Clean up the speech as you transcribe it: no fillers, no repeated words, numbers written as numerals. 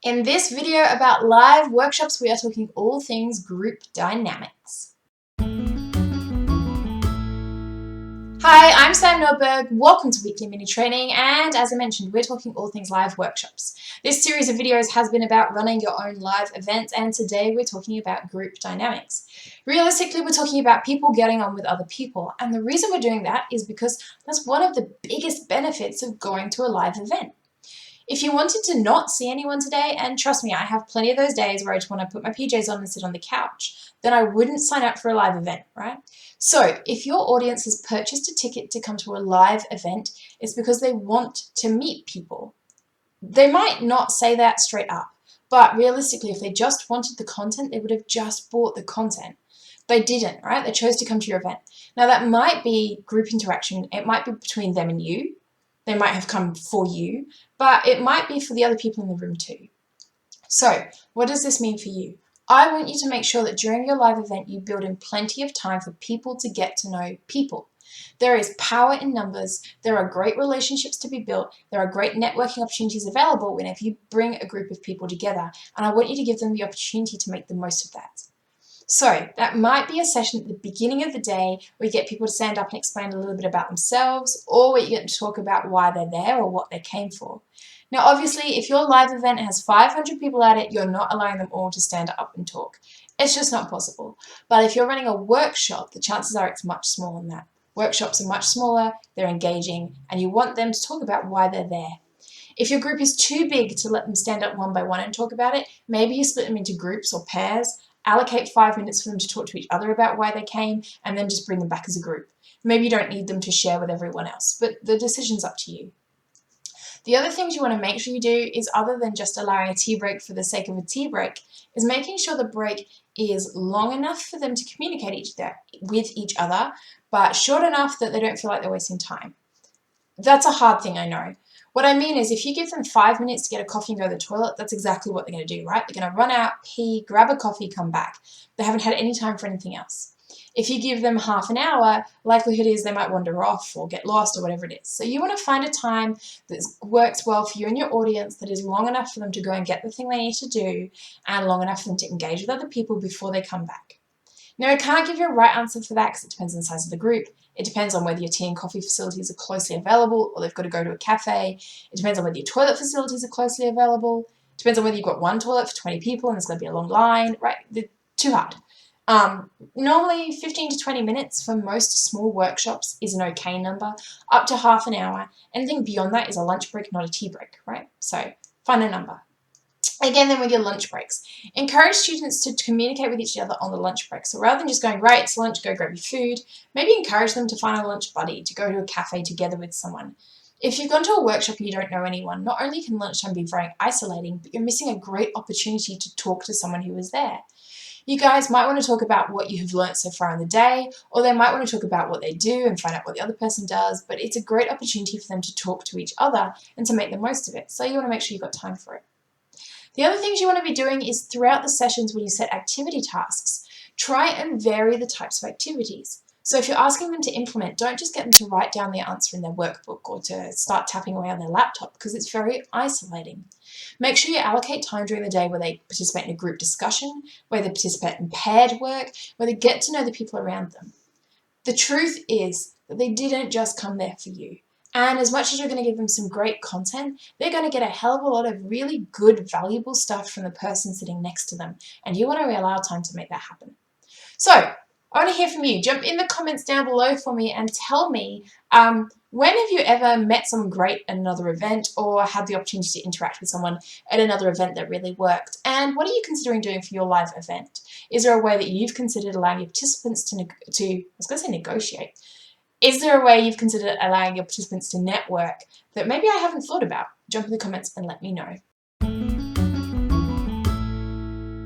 In this video about live workshops, we are talking all things group dynamics. Hi, I'm Sam Nordberg. Welcome to Weekly Mini Training, and as I mentioned, we're talking all things live workshops. This series of videos has been about running your own live events, and today we're talking about group dynamics. Realistically, we're talking about people getting on with other people, and the reason we're doing that is because that's one of the biggest benefits of going to a live event. If you wanted to not see anyone today, and trust me, I have plenty of those days where I just want to put my PJs on and sit on the couch, then I wouldn't sign up for a live event, right? So if your audience has purchased a ticket to come to a live event, it's because they want to meet people. They might not say that straight up, but realistically, if they just wanted the content, they would have just bought the content. They didn't, right? They chose to come to your event. Now that might be group interaction. It might be between them and you. They might have come for you, but it might be for the other people in the room too. So what does this mean for you? I want you to make sure that during your live event, you build in plenty of time for people to get to know people. There is power in numbers. There are great relationships to be built. There are great networking opportunities available whenever you bring a group of people together. And I want you to give them the opportunity to make the most of that. So that might be a session at the beginning of the day where you get people to stand up and explain a little bit about themselves, or where you get to talk about why they're there or what they came for. Now, obviously, if your live event has 500 people at it, you're not allowing them all to stand up and talk. It's just not possible. But if you're running a workshop, the chances are it's much smaller than that. Workshops are much smaller, they're engaging, and you want them to talk about why they're there. If your group is too big to let them stand up one by one and talk about it, maybe you split them into groups or pairs, allocate 5 minutes for them to talk to each other about why they came, and then just bring them back as a group. Maybe you don't need them to share with everyone else, but the decision's up to you. The other things you want to make sure you do is, other than just allowing a tea break for the sake of a tea break, is making sure the break is long enough for them to communicate with each other, but short enough that they don't feel like they're wasting time. That's a hard thing, I know. What I mean is, if you give them 5 minutes to get a coffee and go to the toilet, that's exactly what they're going to do, right? They're going to run out, pee, grab a coffee, come back. They haven't had any time for anything else. If you give them half an hour, likelihood is they might wander off or get lost or whatever it is. So you want to find a time that works well for you and your audience, that is long enough for them to go and get the thing they need to do, and long enough for them to engage with other people before they come back. Now, I can't give you a right answer for that because it depends on the size of the group. It depends on whether your tea and coffee facilities are closely available or they've got to go to a cafe. It depends on whether your toilet facilities are closely available. It depends on whether you've got one toilet for 20 people and there's going to be a long line, right? They're too hard. Normally 15 to 20 minutes for most small workshops is an okay number, up to half an hour. Anything beyond that is a lunch break, not a tea break, right? So find a number. Again, then with your lunch breaks, encourage students to communicate with each other on the lunch break. So rather than just going, right, it's lunch, go grab your food, maybe encourage them to find a lunch buddy, to go to a cafe together with someone. If you've gone to a workshop and you don't know anyone, not only can lunchtime be very isolating, but you're missing a great opportunity to talk to someone who is there. You guys might want to talk about what you have learnt so far in the day, or they might want to talk about what they do and find out what the other person does, but it's a great opportunity for them to talk to each other and to make the most of it. So you want to make sure you've got time for it. The other things you want to be doing is, throughout the sessions when you set activity tasks, try and vary the types of activities. So if you're asking them to implement, don't just get them to write down the answer in their workbook or to start tapping away on their laptop, because it's very isolating. Make sure you allocate time during the day where they participate in a group discussion, where they participate in paired work, where they get to know the people around them. The truth is that they didn't just come there for you. And as much as you're going to give them some great content, they're going to get a hell of a lot of really good, valuable stuff from the person sitting next to them. And you want to allow time to make that happen. So I want to hear from you. Jump in the comments down below for me and tell me, when have you ever met someone great at another event, or had the opportunity to interact with someone at another event that really worked? And what are you considering doing for your live event? Is there a way that you've considered allowing your participants to negotiate? Is there a way you've considered allowing your participants to network that maybe I haven't thought about? Jump in the comments and let me know.